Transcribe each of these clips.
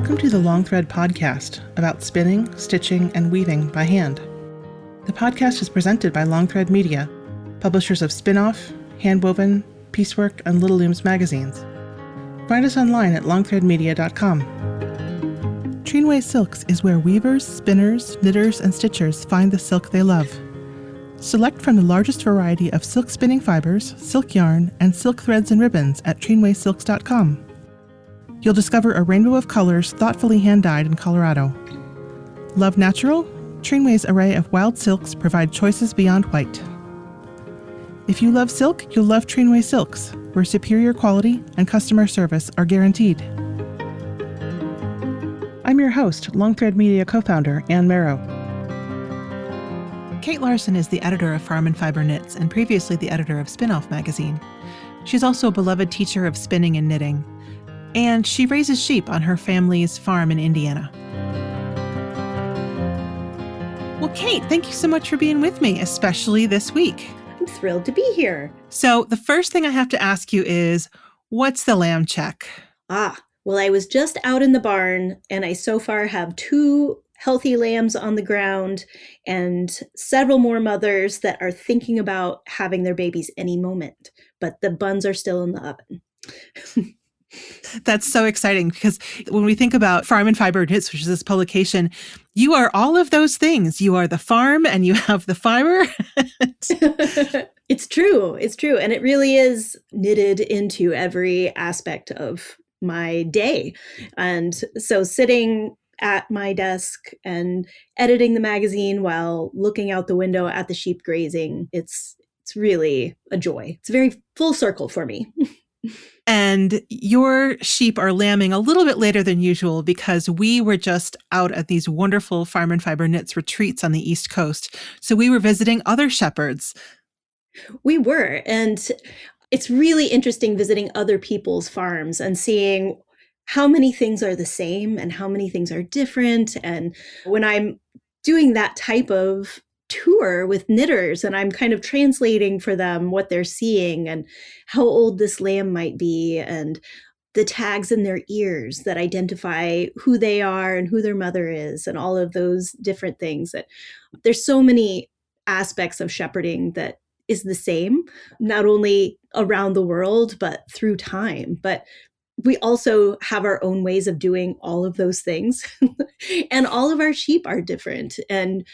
Welcome to the Long Thread podcast about spinning, stitching, and weaving by hand. The podcast is presented by Long Thread Media, publishers of Spin-Off, Handwoven, Piecework, and Little Looms magazines. Find us online at longthreadmedia.com. Trinway Silks is where weavers, spinners, knitters, and stitchers find the silk they love. Select from the largest variety of silk spinning fibers, silk yarn, and silk threads and ribbons at trinwaysilks.com. You'll discover a rainbow of colors thoughtfully hand-dyed in Colorado. Love natural? Trinway's array of wild silks provide choices beyond white. If you love silk, you'll love Trinway Silks, where superior quality and customer service are guaranteed. I'm your host, Long Thread Media co-founder Ann Merrow. Kate Larson is the editor of Farm and Fiber Knits and previously the editor of Spin-Off magazine. She's also a beloved teacher of spinning and knitting. And she raises sheep on her family's farm in Indiana. Well, Kate, thank you so much for being with me, especially this week. I'm thrilled to be here. So the first thing I have to ask you is, what's the lamb check? Well, I was just out in the barn, and I so far have 2 healthy lambs on the ground and several more mothers that are thinking about having their babies any moment, but the buns are still in the oven. That's so exciting because when we think about Farm and Fiber Knits, which is this publication, you are all of those things. You are the farm and you have the fiber. It's true. It's true. And it really is knitted into every aspect of my day. And so sitting at my desk and editing the magazine while looking out the window at the sheep grazing, it's really a joy. It's very full circle for me. And your sheep are lambing a little bit later than usual because we were just out at these wonderful Farm and Fiber Knits retreats on the East Coast. So we were visiting other shepherds. We were. And it's really interesting visiting other people's farms and seeing how many things are the same and how many things are different. And when I'm doing that type of tour with knitters and I'm kind of translating for them what they're seeing and how old this lamb might be and the tags in their ears that identify who they are and who their mother is and all of those different things. That there's so many aspects of shepherding that is the same, not only around the world, but through time. But we also have our own ways of doing all of those things. And all of our sheep are different. And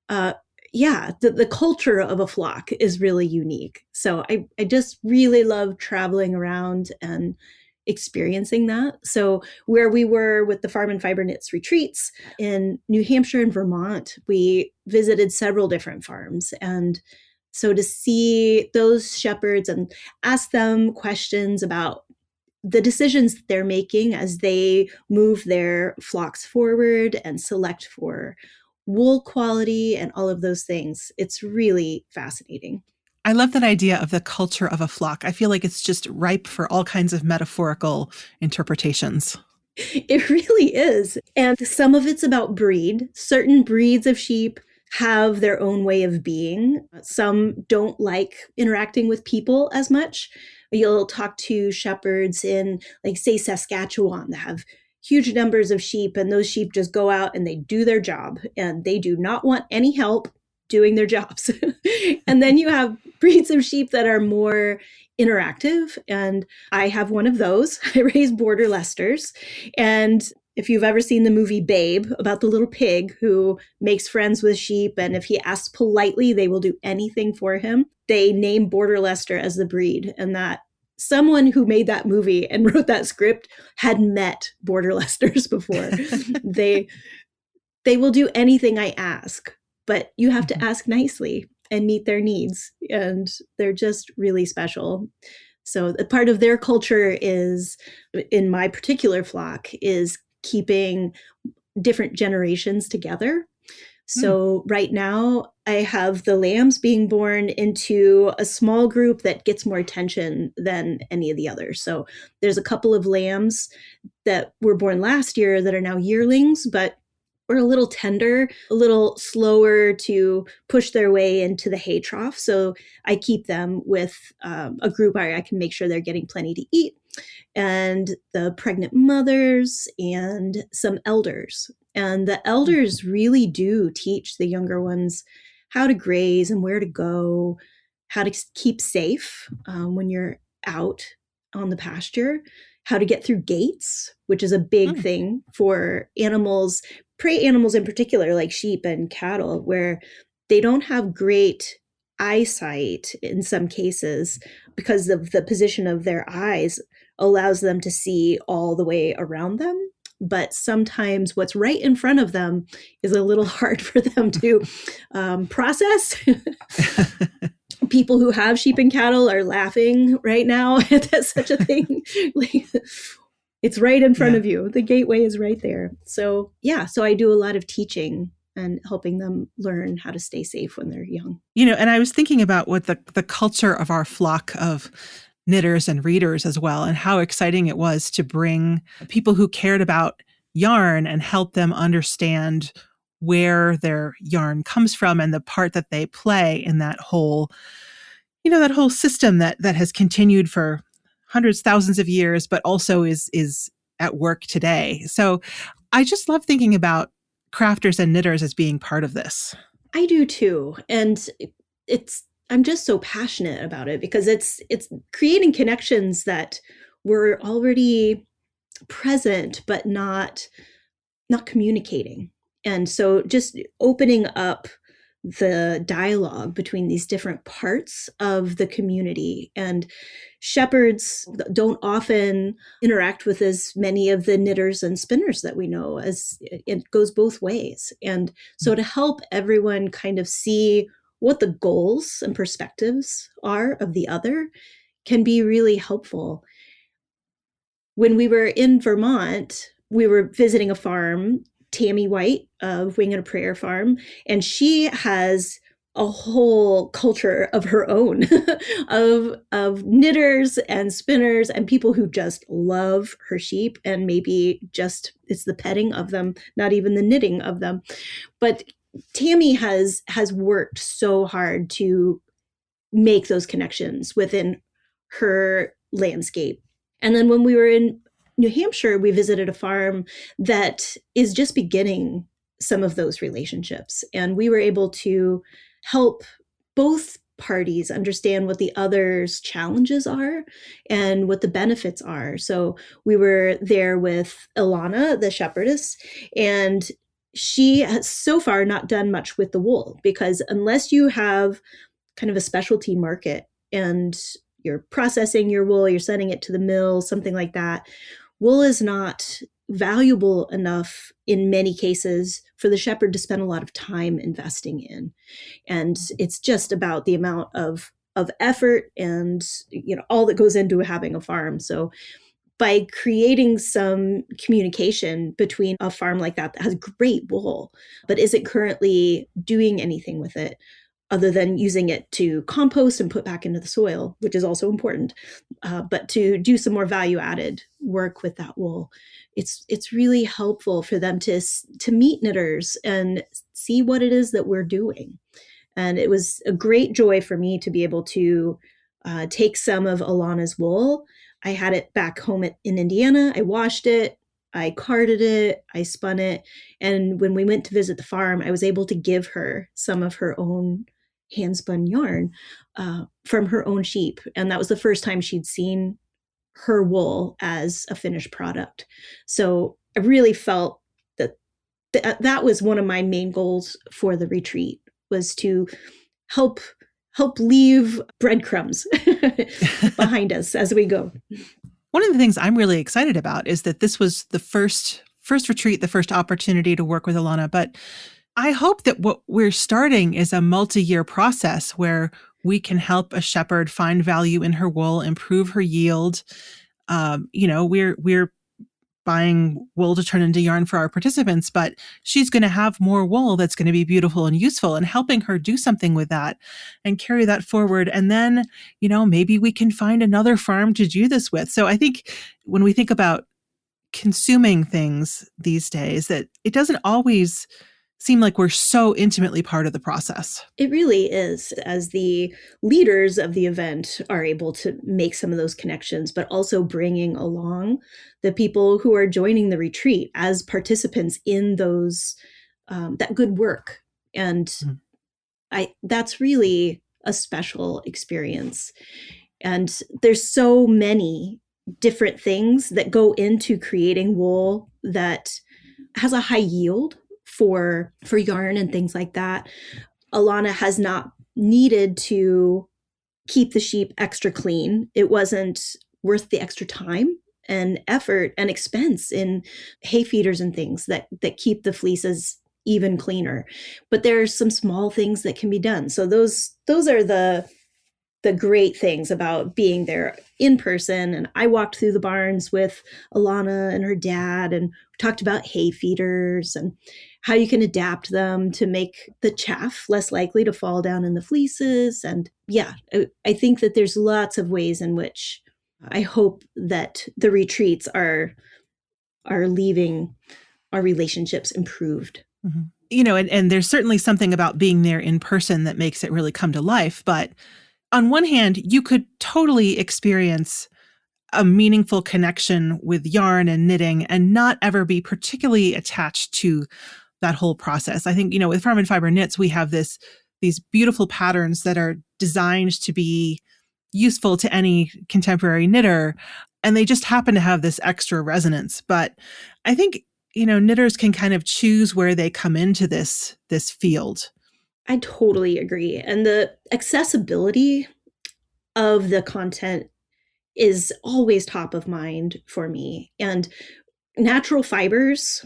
the culture of a flock is really unique. So I just really love traveling around and experiencing that. So where we were with the Farm and Fiber Knits retreats in New Hampshire and Vermont, we visited several different farms. And so to see those shepherds and ask them questions about the decisions that they're making as they move their flocks forward and select for wool quality and all of those things. It's really fascinating. I love that idea of the culture of a flock. I feel like it's just ripe for all kinds of metaphorical interpretations. It really is. And some of it's about breed. Certain breeds of sheep have their own way of being. Some don't like interacting with people as much. You'll talk to shepherds in, like, say, Saskatchewan that have huge numbers of sheep, and those sheep just go out and they do their job and they do not want any help doing their jobs. And then you have breeds of sheep that are more interactive. And I have one of those. I raise border Leicesters. And if you've ever seen the movie Babe about the little pig who makes friends with sheep, and if he asks politely, they will do anything for him, they name border Leicester as the breed. And that someone who made that movie and wrote that script had met border Leicesters before. They will do anything I ask, but you have to ask nicely and meet their needs. And they're just really special. So a part of their culture is, in my particular flock, is keeping different generations together. So right now I have the lambs being born into a small group that gets more attention than any of the others. So there's a couple of lambs that were born last year that are now yearlings, but or a little tender, a little slower to push their way into the hay trough. So I keep them with a group where I can make sure they're getting plenty to eat, and the pregnant mothers and some elders. And the elders really do teach the younger ones how to graze and where to go, how to keep safe when you're out on the pasture, how to get through gates, which is a big thing for animals, prey animals in particular, like sheep and cattle, where they don't have great eyesight in some cases because of the position of their eyes allows them to see all the way around them. But sometimes what's right in front of them is a little hard for them to process. People who have sheep and cattle are laughing right now at such a thing. It's right in front of you. The gateway is right there. So so I do a lot of teaching and helping them learn how to stay safe when they're young. And I was thinking about what the culture of our flock of knitters and readers as well, and how exciting it was to bring people who cared about yarn and help them understand where their yarn comes from and the part that they play in that whole, that whole system that has continued for hundreds, thousands of years, but also is at work today. So I just love thinking about crafters and knitters as being part of this. I do too. And I'm just so passionate about it because it's creating connections that were already present, but not communicating. And so just opening up the dialogue between these different parts of the community. And shepherds don't often interact with as many of the knitters and spinners that we know, as it goes both ways. And so to help everyone kind of see what the goals and perspectives are of the other can be really helpful. When we were in Vermont, we were visiting a farm, Tammy White of Wing and a Prayer Farm, and she has a whole culture of her own of knitters and spinners and people who just love her sheep, and maybe just it's the petting of them, not even the knitting of them. But Tammy has worked so hard to make those connections within her landscape. And then when we were in New Hampshire, we visited a farm that is just beginning some of those relationships. And we were able to help both parties understand what the other's challenges are and what the benefits are. So we were there with Ilana, the shepherdess, and she has so far not done much with the wool, because unless you have kind of a specialty market and you're processing your wool, you're sending it to the mill, something like that, wool is not valuable enough in many cases for the shepherd to spend a lot of time investing in. And it's just about the amount of effort and all that goes into having a farm. So by creating some communication between a farm like that has great wool, but isn't currently doing anything with it other than using it to compost and put back into the soil, which is also important, but to do some more value-added work with that wool, it's really helpful for them to meet knitters and see what it is that we're doing. And it was a great joy for me to be able to take some of Alana's wool. I had it back home in Indiana. I washed it, I carded it, I spun it. And when we went to visit the farm, I was able to give her some of her own hand-spun yarn from her own sheep. And that was the first time she'd seen her wool as a finished product. So I really felt that that was one of my main goals for the retreat, was to help leave breadcrumbs behind us as we go. One of the things I'm really excited about is that this was the first retreat, the first opportunity to work with Ilana. But I hope that what we're starting is a multi-year process where we can help a shepherd find value in her wool, improve her yield. We're buying wool to turn into yarn for our participants, but she's going to have more wool that's going to be beautiful and useful, and helping her do something with that and carry that forward. And then, maybe we can find another farm to do this with. So I think when we think about consuming things these days that it doesn't always seem like we're so intimately part of the process. It really is, as the leaders of the event are able to make some of those connections, but also bringing along the people who are joining the retreat as participants in those that good work. And that's really a special experience. And there's so many different things that go into creating wool that has a high yield for yarn and things like that. Alana has not needed to keep the sheep extra clean. It wasn't worth the extra time and effort and expense in hay feeders and things that keep the fleeces even cleaner. But there are some small things that can be done. So those are the great things about being there in person. And I walked through the barns with Alana and her dad and talked about hay feeders and how you can adapt them to make the chaff less likely to fall down in the fleeces. And yeah, I think that there's lots of ways in which I hope that the retreats are leaving our relationships improved. Mm-hmm. You know, and there's certainly something about being there in person that makes it really come to life. But on one hand, you could totally experience a meaningful connection with yarn and knitting and not ever be particularly attached to that whole process. I think, you know, with Farm and Fiber Knits, we have these beautiful patterns that are designed to be useful to any contemporary knitter, and they just happen to have this extra resonance. But I think, you know, knitters can kind of choose where they come into this field. I totally agree. And the accessibility of the content is always top of mind for me. And natural fibers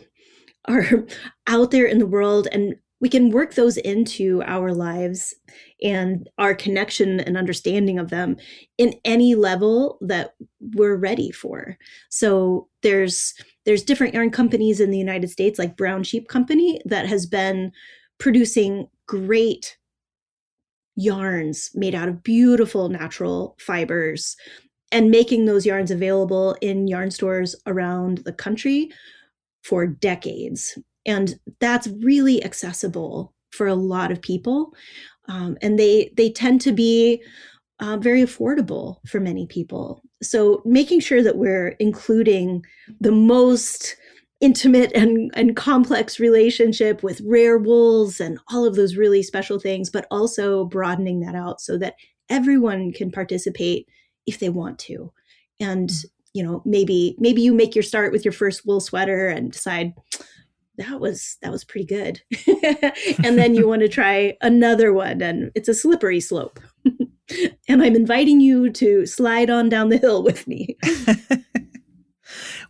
are out there in the world, and we can work those into our lives and our connection and understanding of them in any level that we're ready for. So there's different yarn companies in the United States, like Brown Sheep Company, that has been producing great yarns made out of beautiful natural fibers and making those yarns available in yarn stores around the country for decades. And that's really accessible for a lot of people. And they tend to be very affordable for many people. So making sure that we're including the most intimate and complex relationship with rare wools and all of those really special things, but also broadening that out so that everyone can participate if they want to. And, you know, maybe you make your start with your first wool sweater and decide that was pretty good. And then you want to try another one, and it's a slippery slope. And I'm inviting you to slide on down the hill with me.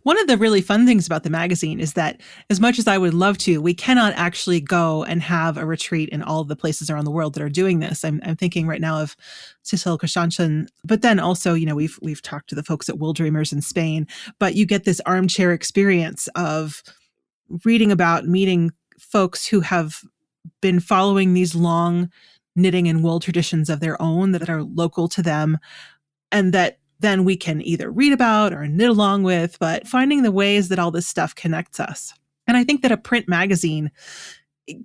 One of the really fun things about the magazine is that as much as I would love to, we cannot actually go and have a retreat in all of the places around the world that are doing this. I'm thinking right now of Sissel Christiansen, but then also, you know, we've talked to the folks at Wool Dreamers in Spain, but you get this armchair experience of reading about meeting folks who have been following these long knitting and wool traditions of their own that are local to them, and that then we can either read about or knit along with, but finding the ways that all this stuff connects us. And I think that a print magazine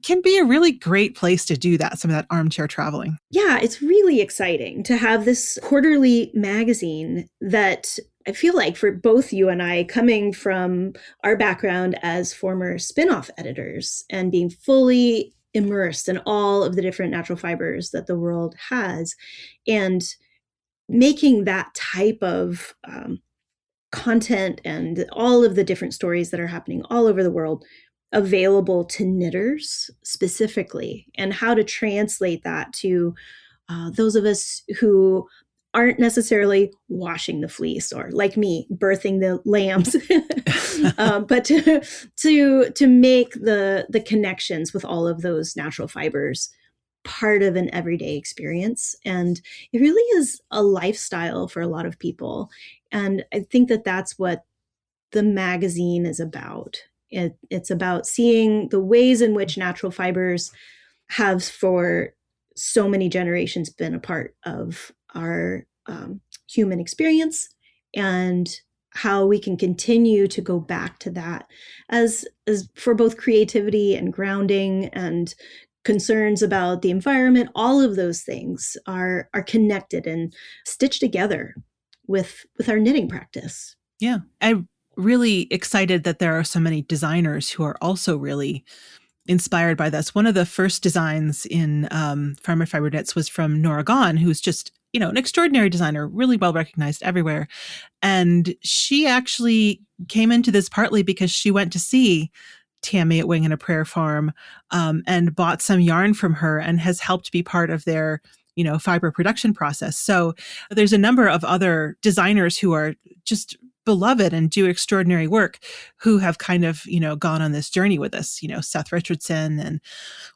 can be a really great place to do that, some of that armchair traveling. Yeah, it's really exciting to have this quarterly magazine that I feel like for both you and I, coming from our background as former spin-off editors and being fully immersed in all of the different natural fibers that the world has, and making that type of content and all of the different stories that are happening all over the world available to knitters specifically, and how to translate that to those of us who aren't necessarily washing the fleece, or like me, birthing the lambs, but to make the connections with all of those natural fibers part of an everyday experience. And it really is a lifestyle for a lot of people. And I think that that's what the magazine is about. It's about seeing the ways in which natural fibers have for so many generations been a part of our human experience, and how we can continue to go back to that as for both creativity and grounding and concerns about the environment. All of those things are connected and stitched together with our knitting practice. Yeah. I'm really excited that there are so many designers who are also really inspired by this. One of the first designs in Farmer Fiber Knits was from Nora Gahn, who's just, an extraordinary designer, really well recognized everywhere. And she actually came into this partly because she went to see Tammy at Wing and a Prayer Farm and bought some yarn from her and has helped be part of their fiber production process. So there's a number of other designers who are just beloved and do extraordinary work who have kind of, gone on this journey with us, Seth Richardson and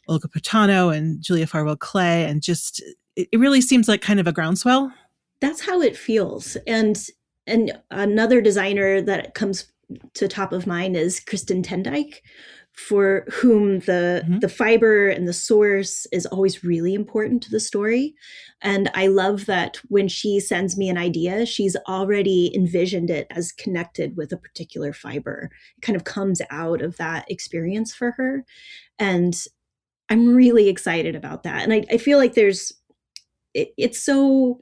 Olga Potano and Julia Farwell Clay. And just, it really seems like kind of a groundswell. That's how it feels. And another designer that comes to top of mind is Kristen Tendike, for whom the fiber and the source is always really important to the story. And I love that when she sends me an idea, she's already envisioned it as connected with a particular fiber. It kind of comes out of that experience for her. And I'm really excited about that. And I feel like it's so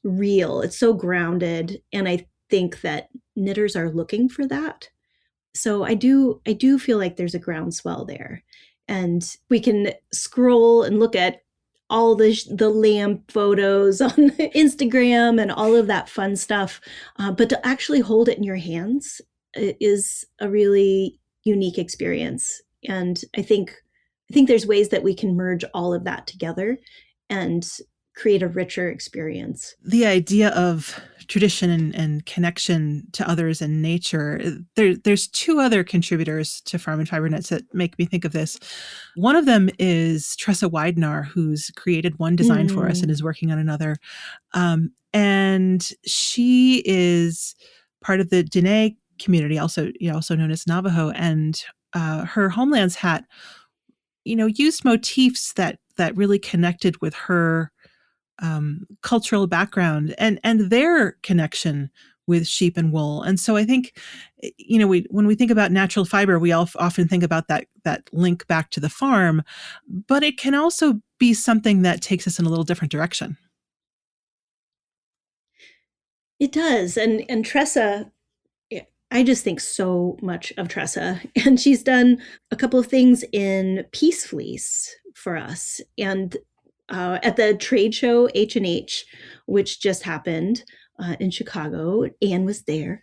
real, it's so grounded. And I think that knitters are looking for that. So I do feel like there's a groundswell there, and we can scroll and look at all the lamb photos on Instagram and all of that fun stuff. But to actually hold it in your hands is a really unique experience. And I think there's ways that we can merge all of that together and create a richer experience. The idea of tradition and connection to others and nature, there's two other contributors to Farm and Fiber Knits that make me think of this. One of them is Tressa Weidnar, who's created one design for us and is working on another. And she is part of the Dene community, also known as Navajo. And her Homelands hat, used motifs that really connected with her cultural background and their connection with sheep and wool. And so I think, when we think about natural fiber, we often think about that link back to the farm, but it can also be something that takes us in a little different direction. It does. And Tressa, I just think so much of Tressa. And she's done a couple of things in Peace Fleece for us. And at the trade show H&H, which just happened in Chicago, Anne was there,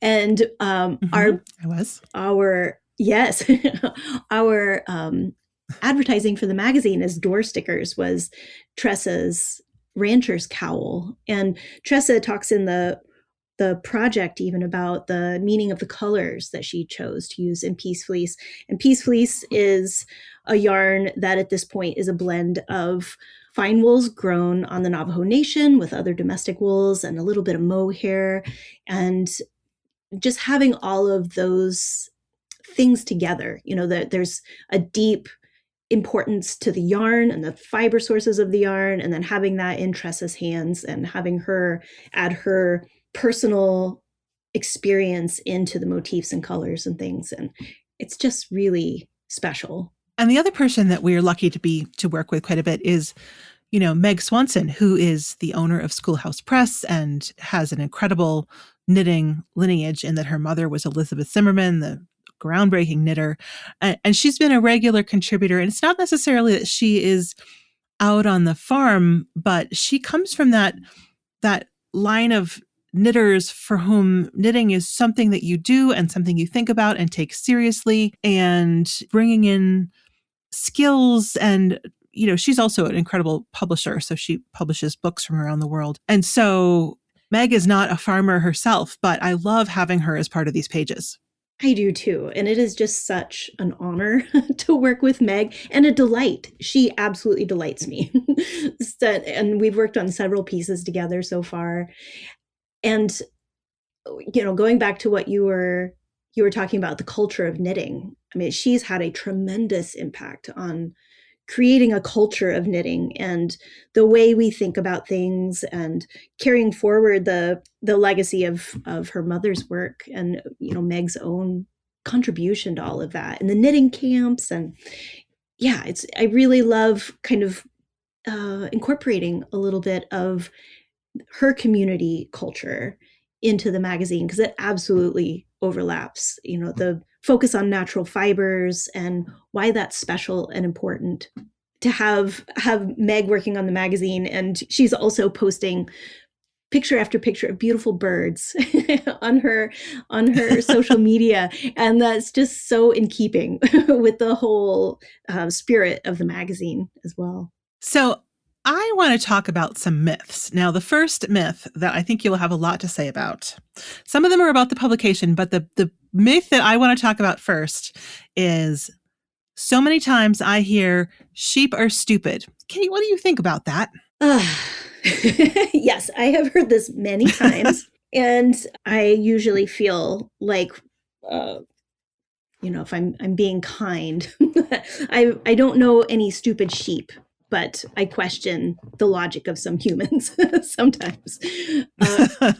and our advertising for the magazine as door stickers was Tressa's rancher's cowl, and Tressa talks in the project even about the meaning of the colors that she chose to use in Peace Fleece. And Peace Fleece is a yarn that at this point is a blend of fine wools grown on the Navajo Nation with other domestic wools and a little bit of mohair. And just having all of those things together, that there's a deep importance to the yarn and the fiber sources of the yarn, and then having that in Tressa's hands and having her add her personal experience into the motifs and colors and things. And it's just really special. And the other person that we are lucky to work with quite a bit is, Meg Swanson, who is the owner of Schoolhouse Press and has an incredible knitting lineage in that her mother was Elizabeth Zimmerman, the groundbreaking knitter. And she's been a regular contributor. And it's not necessarily that she is out on the farm, but she comes from that line of knitters for whom knitting is something that you do and something you think about and take seriously, and bringing in skills. And, she's also an incredible publisher. So she publishes books from around the world. And so Meg is not a farmer herself, but I love having her as part of these pages. I do too. And it is just such an honor to work with Meg, and a delight. She absolutely delights me. And we've worked on several pieces together so far. And, going back to what you were talking about, the culture of knitting. I mean, she's had a tremendous impact on creating a culture of knitting and the way we think about things and carrying forward the legacy of her mother's work and, Meg's own contribution to all of that and the knitting camps. And yeah, I really love kind of incorporating a little bit of her community culture into the magazine because it absolutely overlaps, the focus on natural fibers and why that's special and important to have Meg working on the magazine. And she's also posting picture after picture of beautiful birds on her social media. And that's just so in keeping with the whole spirit of the magazine as well. So I want to talk about some myths. Now, the first myth that I think you'll have a lot to say about, some of them are about the publication, but the myth that I want to talk about first is so many times I hear sheep are stupid. Kate, what do you think about that? Yes, I have heard this many times. And I usually feel like, if I'm being kind, I don't know any stupid sheep, but I question the logic of some humans sometimes.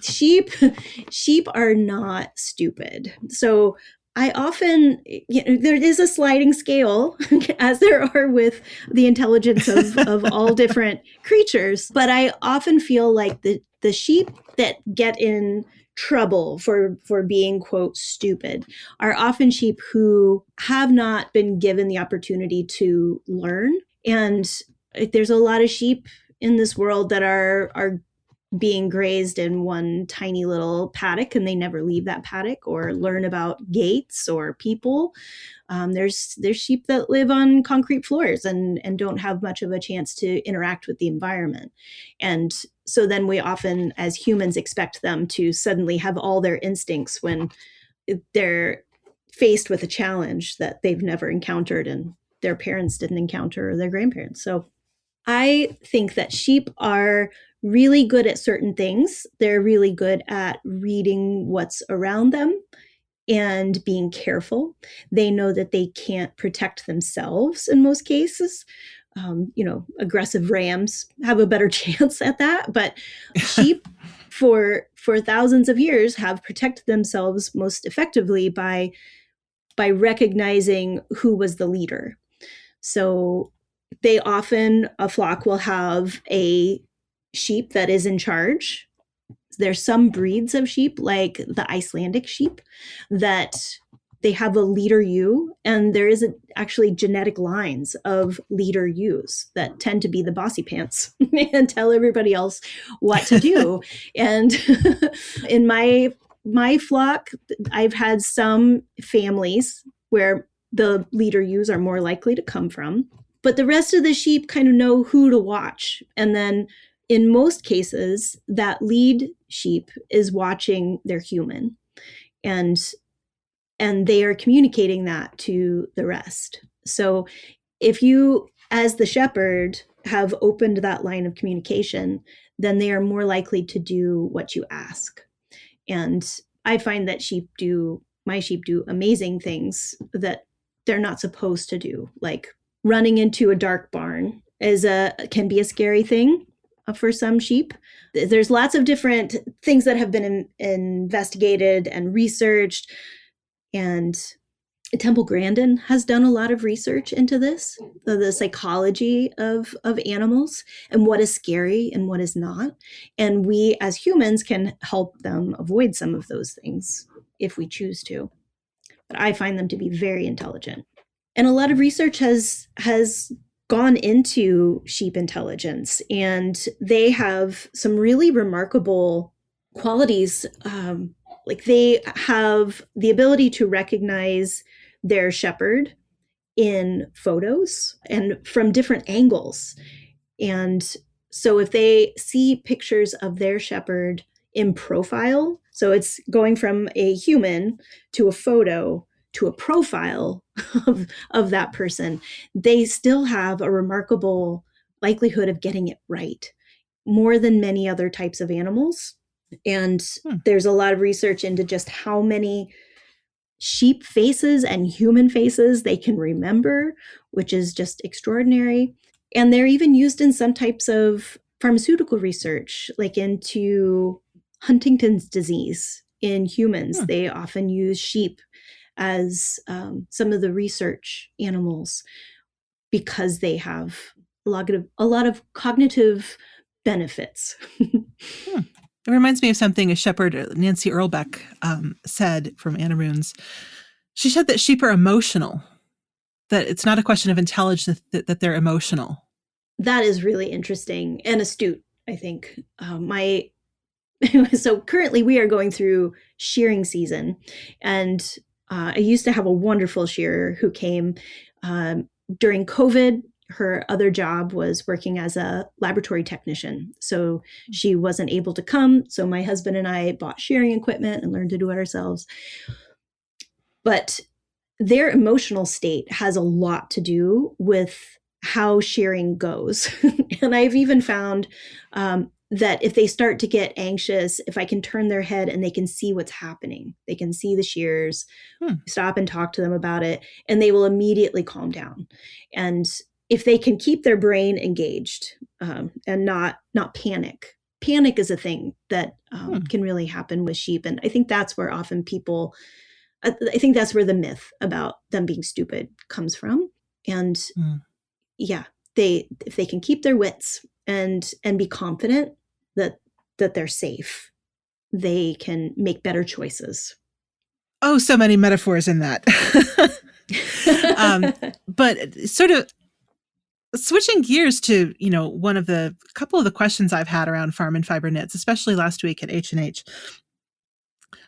Sheep are not stupid. So I often, there is a sliding scale, as there are with the intelligence of all different creatures. But I often feel like the sheep that get in trouble for being, quote, stupid are often sheep who have not been given the opportunity to learn. And there's a lot of sheep in this world that are being grazed in one tiny little paddock and they never leave that paddock or learn about gates or people. There's sheep that live on concrete floors and don't have much of a chance to interact with the environment. And so then we often, as humans, expect them to suddenly have all their instincts when they're faced with a challenge that they've never encountered and their parents didn't encounter or their grandparents. So I think that sheep are really good at certain things. They're really good at reading what's around them and being careful. They know that they can't protect themselves in most cases. Aggressive rams have a better chance at that, but sheep for thousands of years have protected themselves most effectively by recognizing who was the leader. So a flock will have a sheep that is in charge. There's some breeds of sheep, like the Icelandic sheep, that they have a leader ewe, and there is actually genetic lines of leader ewes that tend to be the bossy pants and tell everybody else what to do. And in my flock, I've had some families where the leader ewes are more likely to come from. But the rest of the sheep kind of know who to watch. And then in most cases, that lead sheep is watching their human. And they are communicating that to the rest. So if you, as the shepherd, have opened that line of communication, then they are more likely to do what you ask. And I find that my sheep do amazing things that they're not supposed to do, like running into a dark barn can be a scary thing for some sheep. There's lots of different things that have been investigated and researched. And Temple Grandin has done a lot of research into this, the psychology of animals and what is scary and what is not. And we as humans can help them avoid some of those things if we choose to. But I find them to be very intelligent. And a lot of research has gone into sheep intelligence, and they have some really remarkable qualities. Like they have the ability to recognize their shepherd in photos and from different angles. And so if they see pictures of their shepherd in profile, so it's going from a human to a photo to a profile of that person, they still have a remarkable likelihood of getting it right, more than many other types of animals. And there's a lot of research into just how many sheep faces and human faces they can remember, which is just extraordinary. And they're even used in some types of pharmaceutical research, like into Huntington's disease in humans. They often use sheep as some of the research animals because they have a lot of cognitive benefits. It reminds me of something a shepherd, Nancy Earlbeck, said from Anna Runes. She said that sheep are emotional, that it's not a question of intelligence, that they're emotional. That is really interesting and astute, I think. So currently we are going through shearing season, and I used to have a wonderful shearer who came during COVID. Her other job was working as a laboratory technician. So she wasn't able to come. So my husband and I bought shearing equipment and learned to do it ourselves. But their emotional state has a lot to do with how shearing goes. And I've even found that if they start to get anxious, if I can turn their head and they can see what's happening, they can see the shears, stop and talk to them about it, and they will immediately calm down. And if they can keep their brain engaged and not panic. Panic is a thing that can really happen with sheep. And I think that's where often people, I think that's where the myth about them being stupid comes from. And yeah, if they can keep their wits and be confident that they're safe, they can make better choices. Oh, so many metaphors in that. But sort of switching gears to, one of the couple of the questions I've had around farm and fiber knits, especially last week at H&H.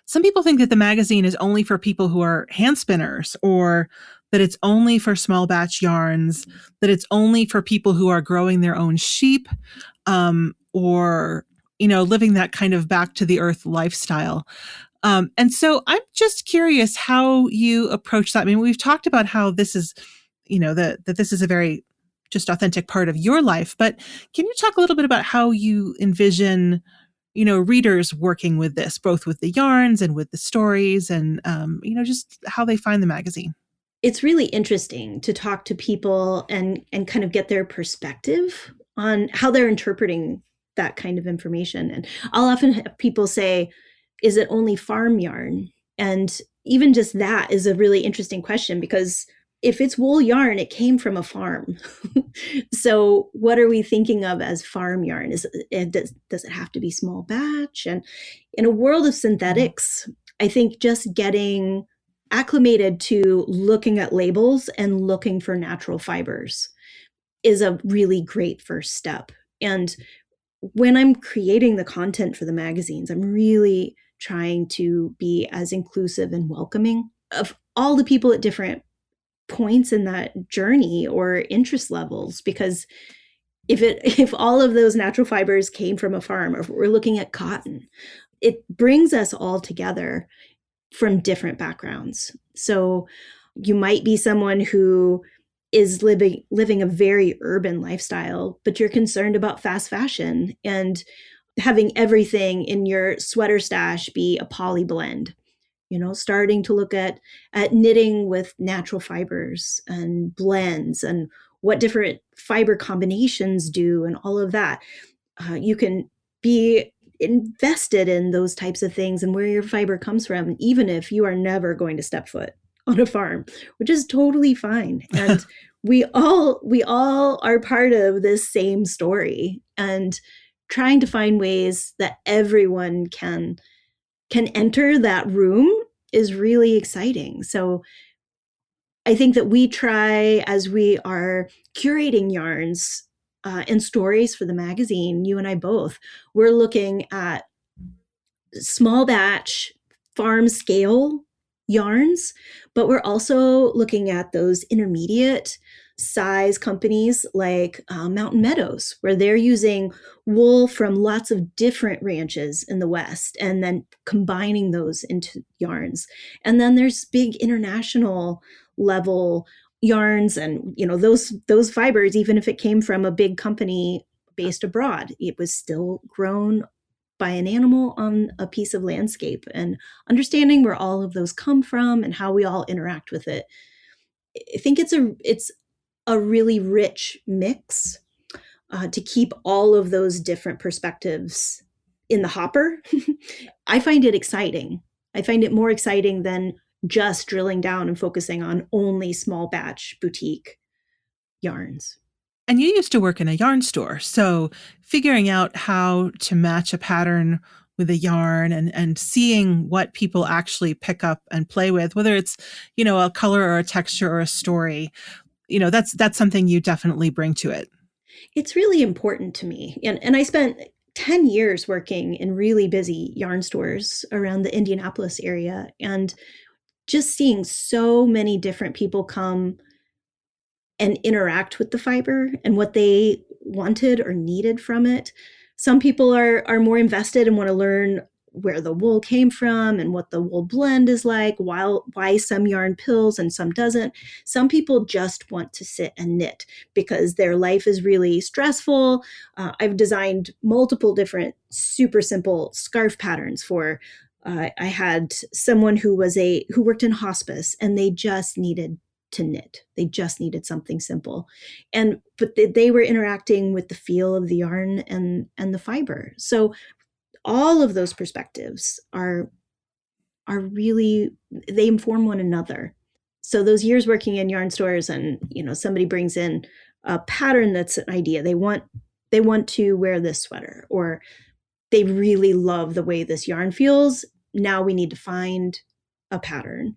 Some people think that the magazine is only for people who are hand spinners, or that it's only for small batch yarns, that it's only for people who are growing their own sheep, or, living that kind of back to the earth lifestyle. And so I'm just curious how you approach that. I mean, we've talked about how this is, that this is a very just authentic part of your life, but can you talk a little bit about how you envision, readers working with this, both with the yarns and with the stories, and, just how they find the magazine? It's really interesting to talk to people and kind of get their perspective on how they're interpreting that kind of information. And I'll often have people say, is it only farm yarn? And even just that is a really interesting question, because if it's wool yarn, it came from a farm. So what are we thinking of as farm yarn? Does it have to be small batch? And in a world of synthetics, I think just getting acclimated to looking at labels and looking for natural fibers is a really great first step. And when I'm creating the content for the magazines, I'm really trying to be as inclusive and welcoming of all the people at different points in that journey or interest levels. Because if all of those natural fibers came from a farm, or if we're looking at cotton, it brings us all together from different backgrounds. So you might be someone who is living a very urban lifestyle, but you're concerned about fast fashion and having everything in your sweater stash be a poly blend. Starting to look at knitting with natural fibers and blends and what different fiber combinations do and all of that. You can be invested in those types of things and where your fiber comes from, even if you are never going to step foot on a farm, which is totally fine. And we all are part of this same story, and trying to find ways that everyone can enter that room is really exciting. So I think that we try, as we are curating yarns and stories for the magazine, you and I both, we're looking at small batch farm scale yarns, but we're also looking at those intermediate size companies like Mountain Meadows, where they're using wool from lots of different ranches in the West and then combining those into yarns. And then there's big international level yarns, and those fibers, even if it came from a big company based abroad, it was still grown by an animal on a piece of landscape, and understanding where all of those come from and how we all interact with it. I think it's a really rich mix to keep all of those different perspectives in the hopper. I find it exciting. I find it more exciting than just drilling down and focusing on only small batch boutique yarns. And you used to work in a yarn store. So figuring out how to match a pattern with a yarn and seeing what people actually pick up and play with, whether it's, a color or a texture or a story, that's something you definitely bring to it. It's really important to me. And I spent 10 years working in really busy yarn stores around the Indianapolis area, and just seeing so many different people come and interact with the fiber and what they wanted or needed from it. Some people are more invested and want to learn where the wool came from and what the wool blend is like, why some yarn pills and some doesn't. Some people just want to sit and knit because their life is really stressful. I've designed multiple different super simple scarf patterns for, I had someone who worked in hospice, and they just needed to knit. They just needed something simple. But they were interacting with the feel of the yarn and the fiber. So all of those perspectives are really, they inform one another. So those years working in yarn stores, and somebody brings in a pattern that's an idea. They want to wear this sweater, or they really love the way this yarn feels. Now we need to find a pattern.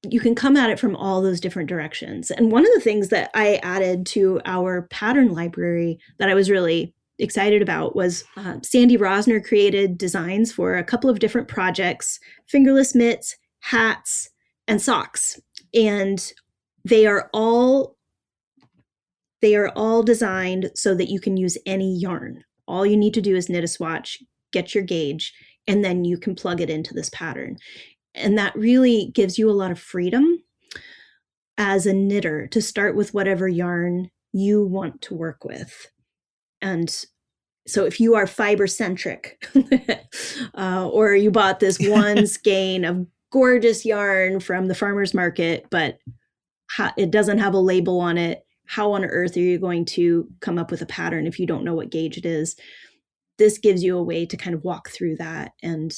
You can come at it from all those different directions. And one of the things that I added to our pattern library that I was really excited about was Sandy Rosner created designs for a couple of different projects: fingerless mitts, hats, and socks. And they are all designed so that you can use any yarn. All you need to do is knit a swatch, get your gauge, and then you can plug it into this pattern. And that really gives you a lot of freedom as a knitter to start with whatever yarn you want to work with. And so if you are fiber centric, or you bought this one skein of gorgeous yarn from the farmer's market, but it doesn't have a label on it, how on earth are you going to come up with a pattern if you don't know what gauge it is? This gives you a way to kind of walk through that and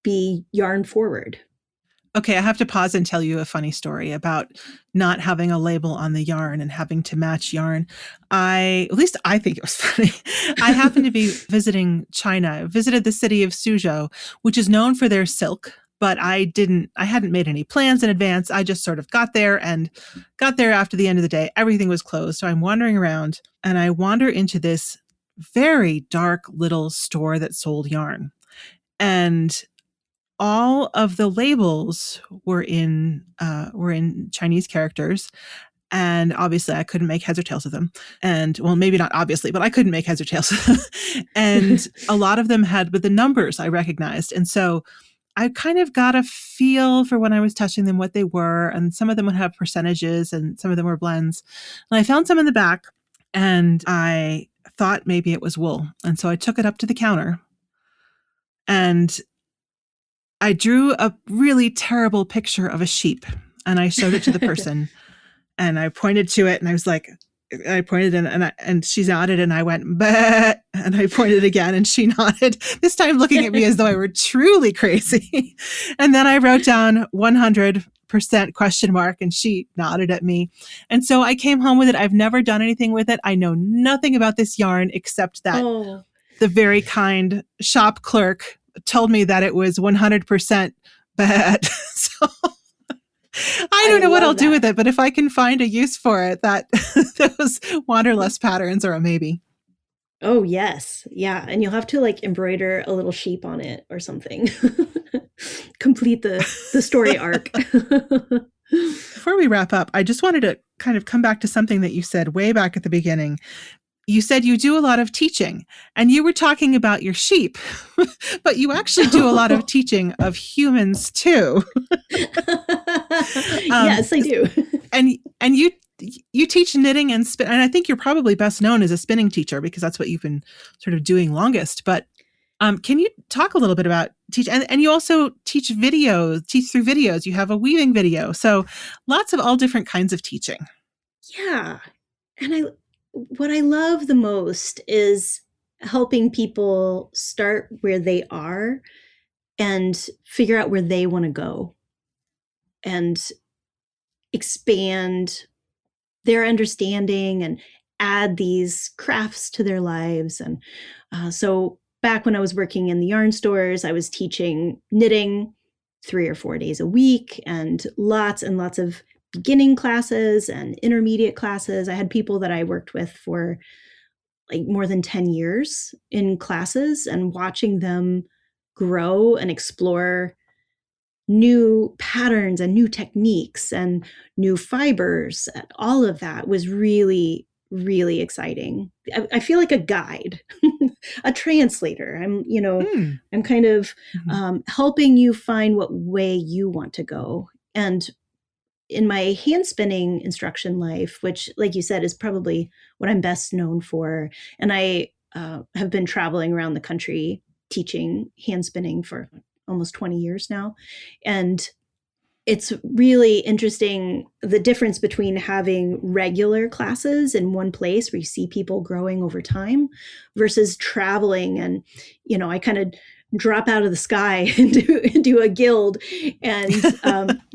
be yarn forward. Okay, I have to pause and tell you a funny story about not having a label on the yarn and having to match yarn. At least I think it was funny. I happened to be visiting China. I visited the city of Suzhou, which is known for their silk, but I hadn't made any plans in advance. I just sort of got there after the end of the day. Everything was closed. So I'm wandering around, and I wander into this very dark little store that sold yarn. And all of the labels were in Chinese characters. And obviously I couldn't make heads or tails of them. And well, maybe not obviously, but I couldn't make heads or tails. And a lot of them had, but the numbers I recognized. And so I kind of got a feel for when I was touching them, what they were. And some of them would have percentages and some of them were blends. And I found some in the back, and I thought maybe it was wool. And so I took it up to the counter, and I drew a really terrible picture of a sheep, and I showed it to the person, and I pointed to it, and I was like, I pointed and she nodded, and I went, bah, and I pointed again, and she nodded, this time looking at me as though I were truly crazy. And then I wrote down 100% question mark, and she nodded at me. And so I came home with it. I've never done anything with it. I know nothing about this yarn except that the very kind shop clerk told me that it was 100% bad. So I don't know what I'll do with it, but if I can find a use for it, that those wanderlust patterns are a maybe. Oh, yes. Yeah. And you'll have to embroider a little sheep on it or something. Complete the story arc. Before we wrap up, I just wanted to kind of come back to something that you said way back at the beginning. You said you do a lot of teaching, and you were talking about your sheep, but you actually do a lot of teaching of humans too. Yes, I do. And you teach knitting and spin, and I think you're probably best known as a spinning teacher because that's what you've been sort of doing longest. But Can you talk a little bit about teach? And you also teach videos, teach through videos. You have a weaving video. So lots of all different kinds of teaching. Yeah. And what I love the most is helping people start where they are and figure out where they want to go and expand their understanding and add these crafts to their lives. And so back when I was working in the yarn stores, I was teaching knitting 3 or 4 days a week and lots of beginning classes and intermediate classes. I had people that I worked with for like more than 10 years in classes, and watching them grow and explore new patterns and new techniques and new fibers. All of that was really, really exciting. I feel like a guide, a translator. I'm kind of helping you find what way you want to go. And in my hand spinning instruction life, which, like you said, is probably what I'm best known for, and I have been traveling around the country teaching hand spinning for almost 20 years now. And it's really interesting, the difference between having regular classes in one place where you see people growing over time versus traveling. And, I kind of drop out of the sky into a guild and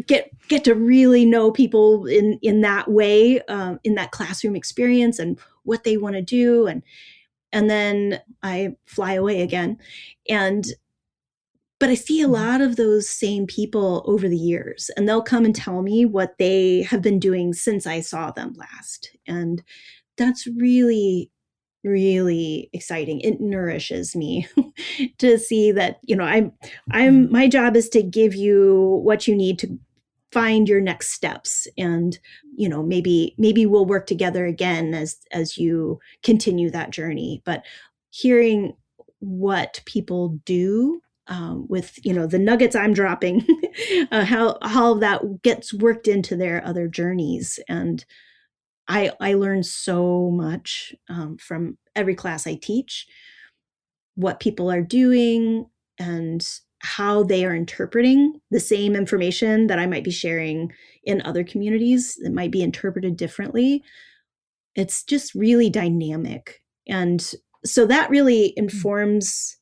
get to really know people in that way, in that classroom experience and what they want to do. And then I fly away again. But I see a lot of those same people over the years, and they'll come and tell me what they have been doing since I saw them last. And that's really, really exciting. It nourishes me to see that, my job is to give you what you need to find your next steps. And, maybe we'll work together again as you continue that journey. But hearing what people do with, the nuggets I'm dropping, how that gets worked into their other journeys. And I learn so much from every class I teach, what people are doing and how they are interpreting the same information that I might be sharing in other communities that might be interpreted differently. It's just really dynamic. And so that really informs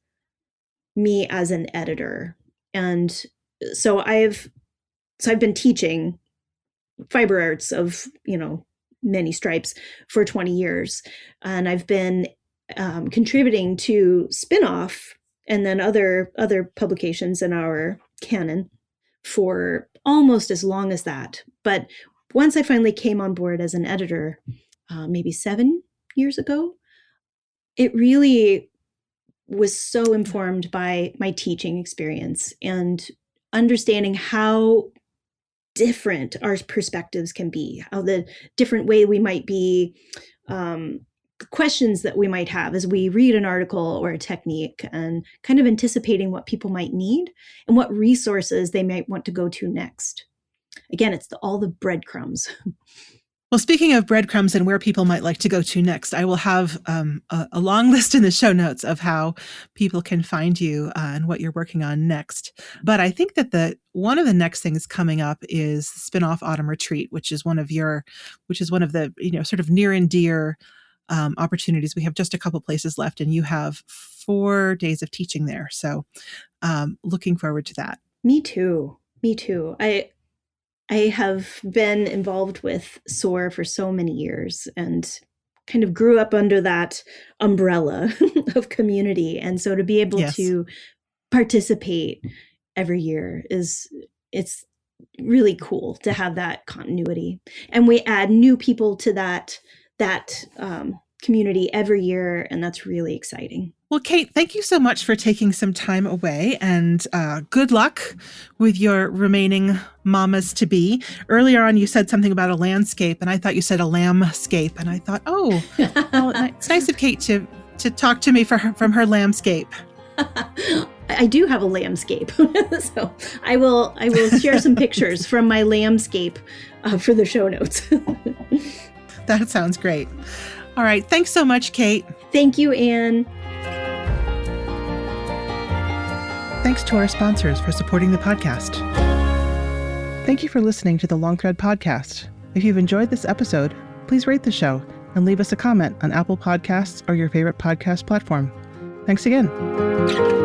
me as an editor. And so I've been teaching fiber arts of, many stripes for 20 years. And I've been contributing to Spin-Off and then other publications in our canon for almost as long as that. But once I finally came on board as an editor, maybe 7 years ago, it really was so informed by my teaching experience and understanding how different our perspectives can be, how the different way we might be, questions that we might have as we read an article or a technique, and kind of anticipating what people might need and what resources they might want to go to next. Again, it's all the breadcrumbs. Well, speaking of breadcrumbs and where people might like to go to next, I will have a long list in the show notes of how people can find you and what you're working on next. But I think that one of the next things coming up is Spin-Off Autumn Retreat, which is one of the sort of near and dear opportunities. We have just a couple places left, and you have 4 days of teaching there. So looking forward to that. Me too. I have been involved with SOAR for so many years and kind of grew up under that umbrella of community. And so to be able to participate every year it's really cool to have that continuity. And we add new people to that community every year. And that's really exciting. Well, Kate, thank you so much for taking some time away, and good luck with your remaining mamas to be. Earlier on, you said something about a landscape, and I thought you said a lambscape, and I thought, well, it's nice of Kate to talk to me from her lambscape. I do have a lambscape, so I will share some pictures from my lambscape for the show notes. That sounds great. All right, thanks so much, Kate. Thank you, Anne. Thanks to our sponsors for supporting the podcast. Thank you for listening to the Long Thread Podcast. If you've enjoyed this episode, please rate the show and leave us a comment on Apple Podcasts or your favorite podcast platform. Thanks again.